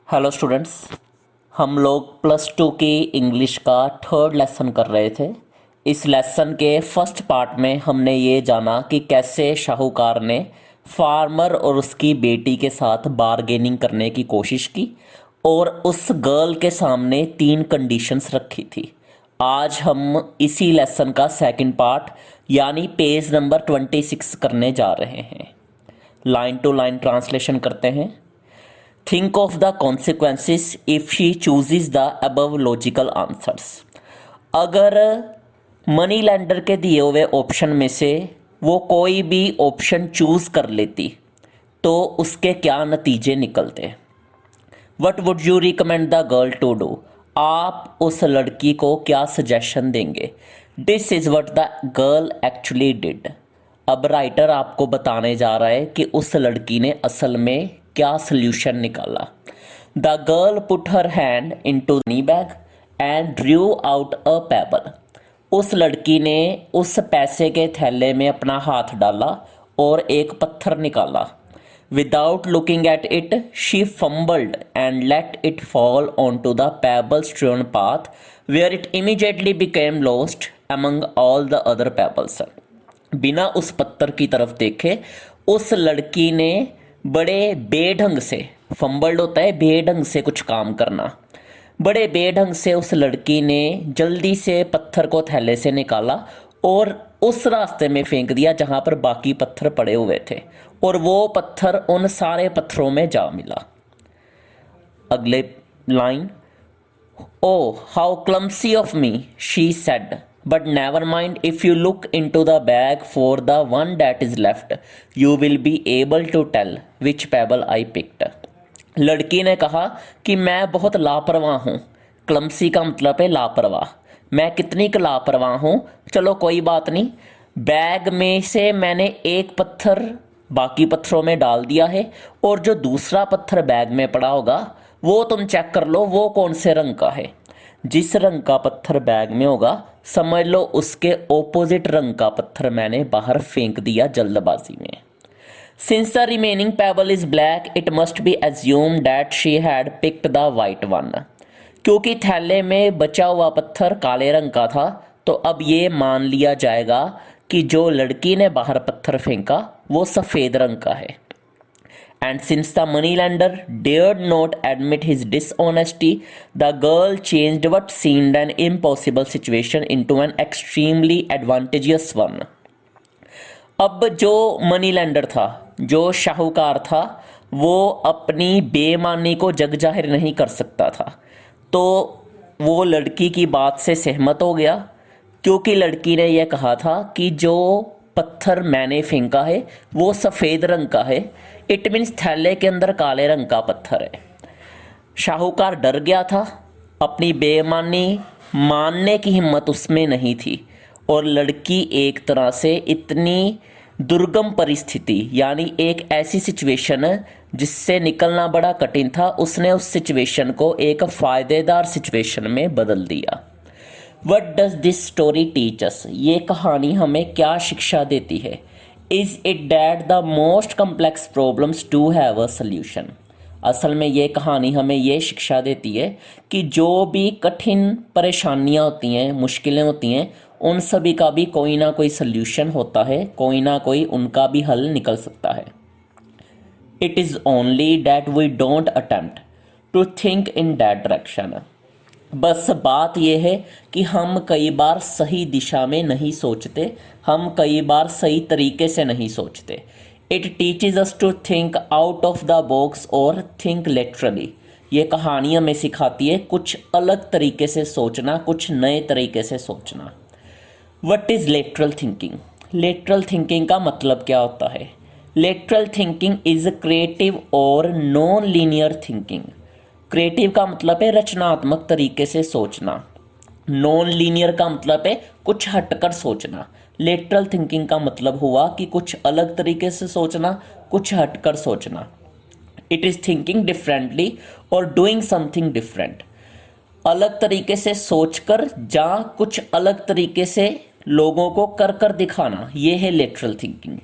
Hello students. हम लोग plus two की इंग्लिश का थर्ड लेसन कर रहे थे। इस लेसन के फर्स्ट पार्ट में हमने ये जाना कि कैसे शाहूकार ने फार्मर और उसकी बेटी के साथ बारगेनिंग करने की कोशिश की और उस गर्ल के सामने 3 कंडीशंस रखी थी। आज हम इसी लेसन का सेकंड पार्ट यानी पेज नंबर 26 करने जा रहे हैं। लाइन टू लाइन ट्रांसलेशन करते हैं। Think of the consequences if she chooses the above logical answers। अगर मनी लेंडर के दिए हुए ऑप्शन में से वो कोई भी ऑप्शन चूज कर लेती तो उसके क्या नतीजे निकलते। What would you recommend the girl to do. आप उस लड़की को क्या सजेशन देंगे। This is what the girl actually did. अब राइटर आपको बताने जा रहा है कि उस लड़की ने असल में क्या सोल्यूशन निकाला। The girl put her hand into money bag and drew out a pebble. उस लड़की ने उस पैसे के थैले में अपना हाथ डाला और एक पत्थर निकाला। Without looking at it she fumbled and let it fall onto the pebble strewn path where it immediately became lost among all the other pebbles. बिना उस पत्थर की तरफ देखे उस लड़की ने बड़े बेढंग से, फंबल्ड होता है बेढंग से कुछ काम करना, बड़े बेढंग से उस लड़की ने जल्दी से पत्थर को थैले से निकाला और उस रास्ते में फेंक दिया जहां पर बाकी पत्थर पड़े हुए थे और वो पत्थर उन सारे पत्थरों में जा मिला। अगले line, oh how clumsy of me she said, but never mind, if you look into the bag for the one that is left you will be able to tell which pebble I picked। लड़की ने कहा कि मैं बहुत लापरवाह हूँ। Clumsy का मतलब है लापरवाह। मैं कितनी लापरवाह हूँ। चलो कोई बात नहीं, बैग में से मैंने एक पत्थर बाकी पत्थरों में डाल दिया है और जो दूसरा पत्थर बैग में पड़ा होगा वो तुम चेक कर लो वो कौन से रंग का है। जिस रंग का पत्थर बैग में होगा समझ लो उसके ऑपोजिट रंग का पत्थर मैंने बाहर फेंक दिया जल्दबाजी में। Since the remaining payable is black it must be assume that she had picked the white one. क्योंकि थैले में बचा हुआ पत्थर काले रंग का था तो अब ये मान लिया जाएगा कि जो लड़की ने बाहर पत्थर फेंका वो सफ़ेद रंग का है। And since the moneylender dared not admit his dishonesty, the girl changed what seemed an impossible situation into an extremely advantageous one। अब जो मनी लेंडर था, जो शाहूकार था, वो अपनी बेईमानी को जग जाहिर नहीं कर सकता था तो वो लड़की की बात से सहमत हो गया क्योंकि लड़की ने यह कहा था कि जो पत्थर मैंने फेंका है वो सफ़ेद रंग का है। इट मीन्स थैले के अंदर काले रंग का पत्थर है। शाहूकार डर गया था, अपनी बेईमानी मानने की हिम्मत उसमें नहीं थी और लड़की एक तरह से इतनी दुर्गम परिस्थिति यानी एक ऐसी सिचुएशन जिससे निकलना बड़ा कठिन था, उसने उस सिचुएशन को एक फ़ायदेदार सिचुएशन में बदल दिया। What does this story teach us. ये कहानी हमें क्या शिक्षा देती है। Is it that the most complex problems do have a solution. असल में ये कहानी हमें ये शिक्षा देती है कि जो भी कठिन परेशानियाँ होती हैं, मुश्किलें होती हैं, उन सभी का भी कोई ना कोई सल्यूशन होता है, कोई ना कोई उनका भी हल निकल सकता है। It is only that we don't attempt to think in that direction. बस बात यह है कि हम कई बार सही दिशा में नहीं सोचते, हम कई बार सही तरीके से नहीं सोचते। It teaches us to think out of the box और थिंक लेटरली। ये कहानी हमें सिखाती है कुछ अलग तरीके से सोचना, कुछ नए तरीके से सोचना। What is lateral thinking. Lateral thinking का मतलब क्या होता है। लेटरल थिंकिंग इज़ क्रिएटिव और नॉन लीनियर थिंकिंग। क्रिएटिव का मतलब है रचनात्मक तरीके से सोचना, नॉन लीनियर का मतलब है कुछ हटकर सोचना। लेटरल थिंकिंग का मतलब हुआ कि कुछ अलग तरीके से सोचना, कुछ हटकर सोचना। इट इज़ थिंकिंग डिफरेंटली और डूइंग समथिंग डिफरेंट। अलग तरीके से सोचकर या कुछ अलग तरीके से लोगों को कर कर दिखाना, ये है lateral thinking.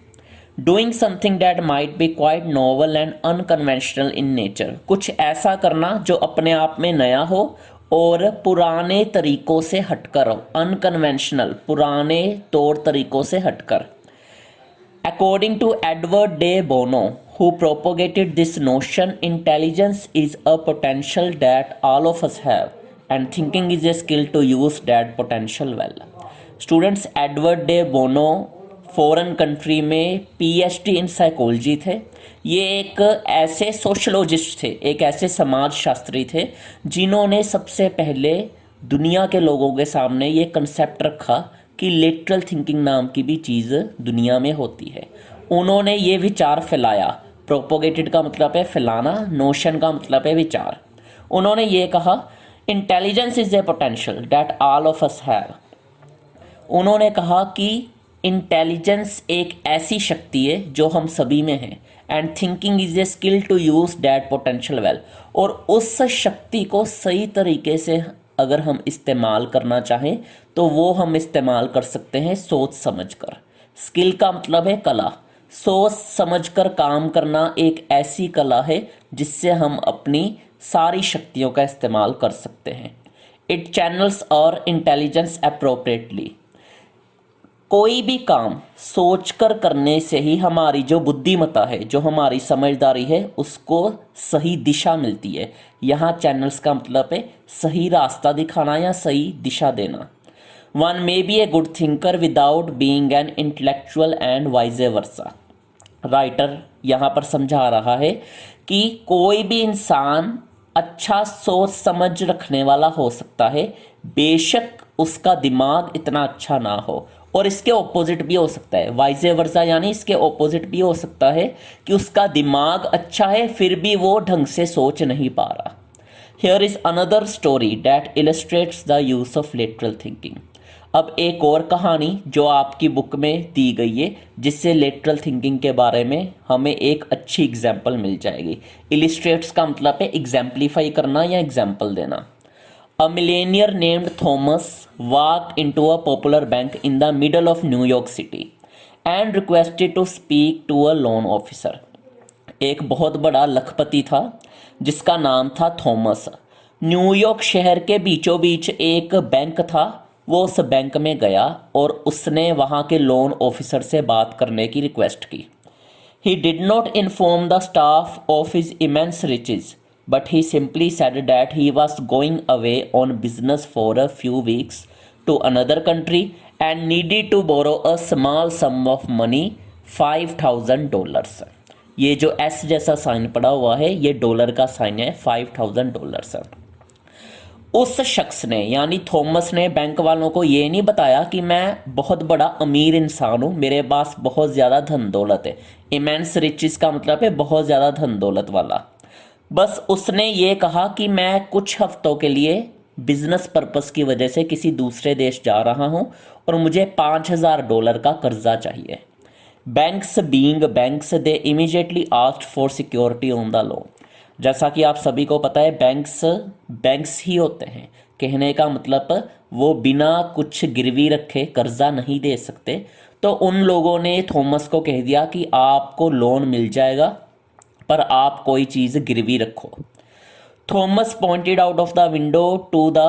Doing something that might be quite novel and unconventional in nature, कुछ ऐसा करना जो अपने आप में नया हो और पुराने तरीकों से हटकर हो, अनकन्वेंशनल पुराने तौर तरीकों से हटकर। According to Edward de Bono, who propagated this notion, intelligence is a potential that all of us have, and thinking is a skill to use that potential well. Students, Edward day Bono foreign country में PhD in psychology थे। ये एक ऐसे सोशलोजिस्ट थे, एक ऐसे समाज शास्त्री थे जिन्होंने सबसे पहले दुनिया के लोगों के सामने ये कंसेप्ट रखा कि लेटरल थिंकिंग नाम की भी चीज़ दुनिया में होती है। उन्होंने ये विचार फैलाया। प्रोपोगेटेड का मतलब है फैलाना, नोशन का मतलब है विचार। उन्होंने ये कहा intelligence is a potential that all of us have. उन्होंने कहा कि इंटेलिजेंस एक ऐसी शक्ति है जो हम सभी में है, and thinking is a skill to use that potential well. और उस शक्ति को सही तरीके से अगर हम इस्तेमाल करना चाहें तो वो हम इस्तेमाल कर सकते हैं सोच समझकर। स्किल का मतलब है कला। सोच समझकर काम करना एक ऐसी कला है जिससे हम अपनी सारी शक्तियों का इस्तेमाल कर सकते हैं। इट चैनल्स और इंटेलिजेंस अप्रोप्रिएटली। कोई भी काम सोचकर करने से ही हमारी जो बुद्धिमत्ता है, जो हमारी समझदारी है, उसको सही दिशा मिलती है। यहाँ चैनल्स का मतलब है सही रास्ता दिखाना या सही दिशा देना। One may be a good thinker without being an intellectual and wise versa. Writer यहाँ पर समझा रहा है कि कोई भी इंसान अच्छा सोच समझ रखने वाला हो सकता है, बेशक उसका दिमाग इतना अच्छा ना हो। और इसके ऑपोजिट भी हो सकता है, वाइज वर्सा, यानी इसके ऑपोजिट भी हो सकता है कि उसका दिमाग अच्छा है फिर भी वो ढंग से सोच नहीं पा रहा। Here is another story that illustrates the use of lateral thinking. अब एक और कहानी जो आपकी बुक में दी गई है, जिससे लेटरल थिंकिंग के बारे में हमें एक अच्छी एग्जाम्पल मिल जाएगी। इलिस्ट्रेट्स का मतलब है एग्जाम्पलीफाई करना या एग्जाम्पल देना। A millionaire named Thomas walked into a popular bank in the middle of New York City and requested to speak to a loan officer. एक बहुत बड़ा लखपति था जिसका नाम था थॉमस। न्यूयॉर्क शहर के बीचों बीच एक बैंक था। वो उस बैंक में गया और उसने वहाँ के लोन ऑफिसर से बात करने की रिक्वेस्ट की। He did not inform the staff of his immense riches, but he simply said that he was going away on business for a few weeks to another country and needed to borrow a small sum of money, $5,000। ये जो S जैसा sign पड़ा हुआ है ये dollar का sign है, $5,000। उस शख्स ने यानी थॉमस ने बैंक वालों को ये नहीं बताया कि मैं बहुत बड़ा अमीर इंसान हूँ, मेरे पास बहुत ज़्यादा धन दौलत है। इमेंस रिचेस का मतलब है बहुत ज़्यादा धन दौलत वाला। बस उसने ये कहा कि मैं कुछ हफ्तों के लिए बिजनेस पर्पस की वजह से किसी दूसरे देश जा रहा हूँ और मुझे $5,000 का कर्जा चाहिए। Banks being banks they immediately asked for security on the loan. जैसा कि आप सभी को पता है बैंक्स ही होते हैं, कहने का मतलब वो बिना कुछ गिरवी रखे कर्जा नहीं दे सकते। तो उन लोगों ने थॉमस को कह दिया कि आपको लोन मिल जाएगा पर आप कोई चीज़ गिरवी रखो। Thomas pointed out of the window to the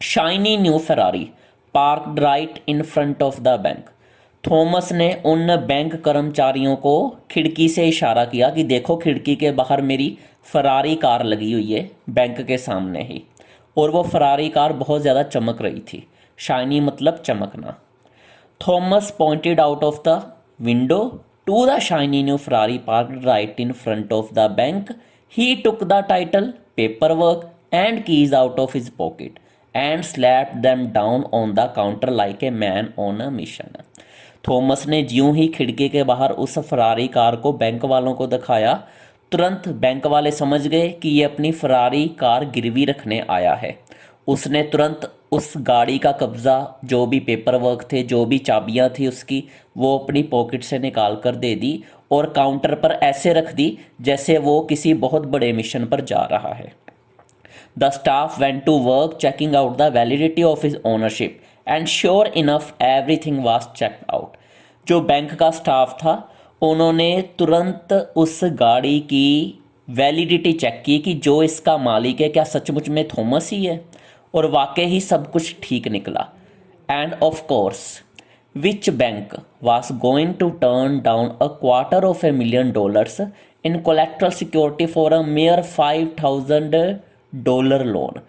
shiny new Ferrari parked right in front of the bank. Thomas ने उन बैंक कर्मचारियों को खिड़की से इशारा किया कि देखो खिड़की के बाहर मेरी फरारी कार लगी हुई है बैंक के सामने ही, और वो फरारी कार बहुत ज़्यादा चमक रही थी। शाइनी मतलब चमकना। Thomas pointed out of the window to the shiny new Ferrari parked right in front of the bank. He took the title, paperwork and keys out of his pocket and slapped them down on the counter like a man on a mission. Thomas ने ज्यों ही खिड़की के बाहर उस Ferrari car को bank वालों को दिखाया, तुरंत बैंक वाले समझ गए कि ये अपनी फरारी कार गिरवी रखने आया है। उसने तुरंत उस गाड़ी का कब्ज़ा, जो भी पेपर वर्क थे, जो भी चाबियां थी उसकी, वो अपनी पॉकेट से निकाल कर दे दी और काउंटर पर ऐसे रख दी जैसे वो किसी बहुत बड़े मिशन पर जा रहा है। The staff went to work checking out the validity of his ownership and sure enough everything was checked out. जो बैंक का स्टाफ था उन्होंने तुरंत उस गाड़ी की वैलिडिटी चेक की कि जो इसका मालिक है क्या सचमुच में थॉमस ही है, और वाकई ही सब कुछ ठीक निकला। And of course which bank was going to turn down $250,000 in collateral security for a mere $5,000 loan.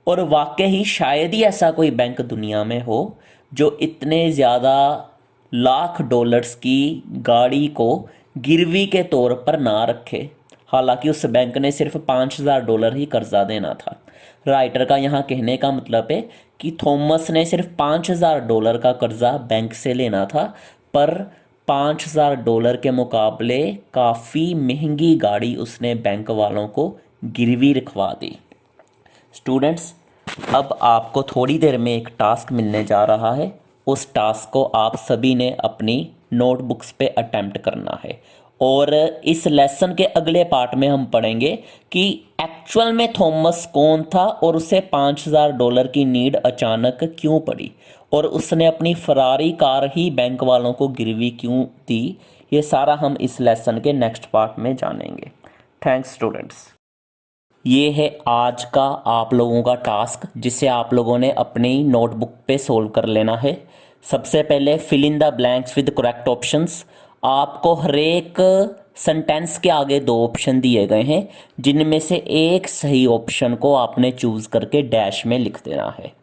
और वाकई ही शायद ही ऐसा कोई बैंक दुनिया में हो जो इतने ज़्यादा लाख डॉलर्स की गाड़ी को गिरवी के तौर पर ना रखे। हालांकि उस बैंक ने सिर्फ $5,000 ही कर्जा देना था। राइटर का यहाँ कहने का मतलब है कि थॉमस ने सिर्फ $5,000 का कर्जा बैंक से लेना था, पर $5,000 के मुकाबले काफ़ी महंगी गाड़ी उसने बैंक वालों को गिरवी रखवा दी। स्टूडेंट्स, अब आपको थोड़ी देर में एक टास्क मिलने जा रहा है। उस टास्क को आप सभी ने अपनी नोटबुक्स पे अटेम्प्ट करना है, और इस लेसन के अगले पार्ट में हम पढ़ेंगे कि एक्चुअल में थॉमस कौन था और उसे $5,000 की नीड अचानक क्यों पड़ी, और उसने अपनी फरारी कार ही बैंक वालों को गिरवी क्यों दी। ये सारा हम इस लेसन के नेक्स्ट पार्ट में जानेंगे। Thanks students. ये है आज का आप लोगों का टास्क, जिसे आप लोगों ने अपनी नोटबुक पे सोल्व कर लेना है। सबसे पहले fill in the blanks with correct options. आपको हर एक सेंटेंस के आगे 2 ऑप्शन दिए गए हैं, जिनमें से एक सही ऑप्शन को आपने चूज करके डैश में लिख देना है।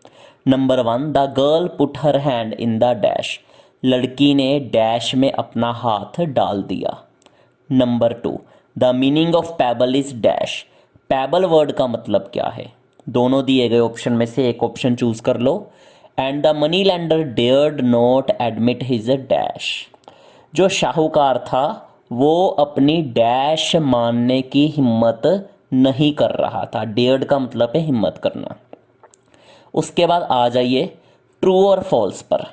Number 1, the girl put her hand in the dash. लड़की ने डैश में अपना हाथ डाल दिया। Number 2, the meaning of pebble is dash. Pebble word का मतलब क्या है? दोनों दिए गए ऑप्शन में से एक ऑप्शन चूज कर लो। And the money lender dared not admit his dash. जो शाहूकार था वो अपनी डैश मानने की हिम्मत नहीं कर रहा था। डेयर्ड का मतलब है हिम्मत करना। उसके बाद आ जाइए ट्रू और फॉल्स पर।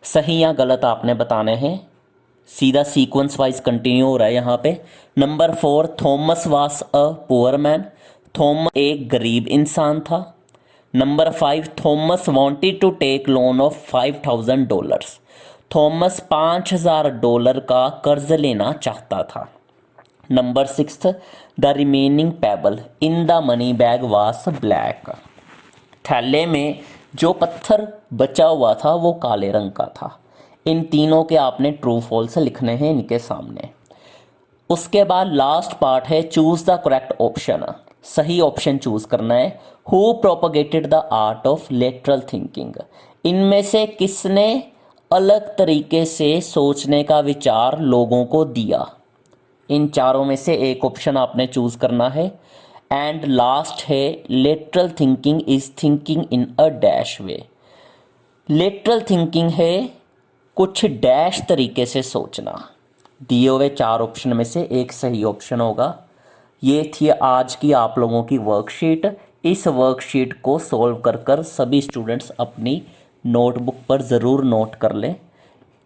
सही या गलत आपने बताने हैं। सीधा सीक्वेंस वाइज कंटिन्यू हो रहा है यहाँ पे। नंबर 4, थॉमस वास अ पुअर मैन। थॉमस एक गरीब इंसान था। Number 5, Thomas wanted to take loan of $5,000। Thomas $5,000 का कर्ज लेना चाहता था। Number 6, the remaining pebble in the money bag was black. थैले में जो पत्थर बचा हुआ था वो काले रंग का था। इन तीनों के आपने ट्रू फॉल्स लिखने हैं इनके सामने। उसके बाद लास्ट पार्ट है चूज द करेक्ट ऑप्शन। सही ऑप्शन चूज करना है। Who propagated the art of lateral thinking. इनमें से किसने अलग तरीके से सोचने का विचार लोगों को दिया? इन चारों में से एक ऑप्शन आपने चूज करना है। एंड लास्ट है lateral thinking is thinking in a dash way. Lateral thinking है कुछ डैश तरीके से सोचना। दिए हुए 4 ऑप्शन में से एक सही ऑप्शन होगा। ये थी आज की आप लोगों की वर्कशीट। इस वर्कशीट को सॉल्व कर कर सभी स्टूडेंट्स अपनी नोटबुक पर ज़रूर नोट कर लें।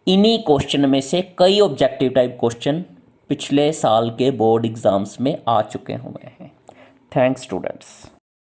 इन्हीं क्वेश्चन में से कई ऑब्जेक्टिव टाइप क्वेश्चन पिछले साल के बोर्ड एग्ज़ाम्स में आ चुके हुए हैं। Thanks students.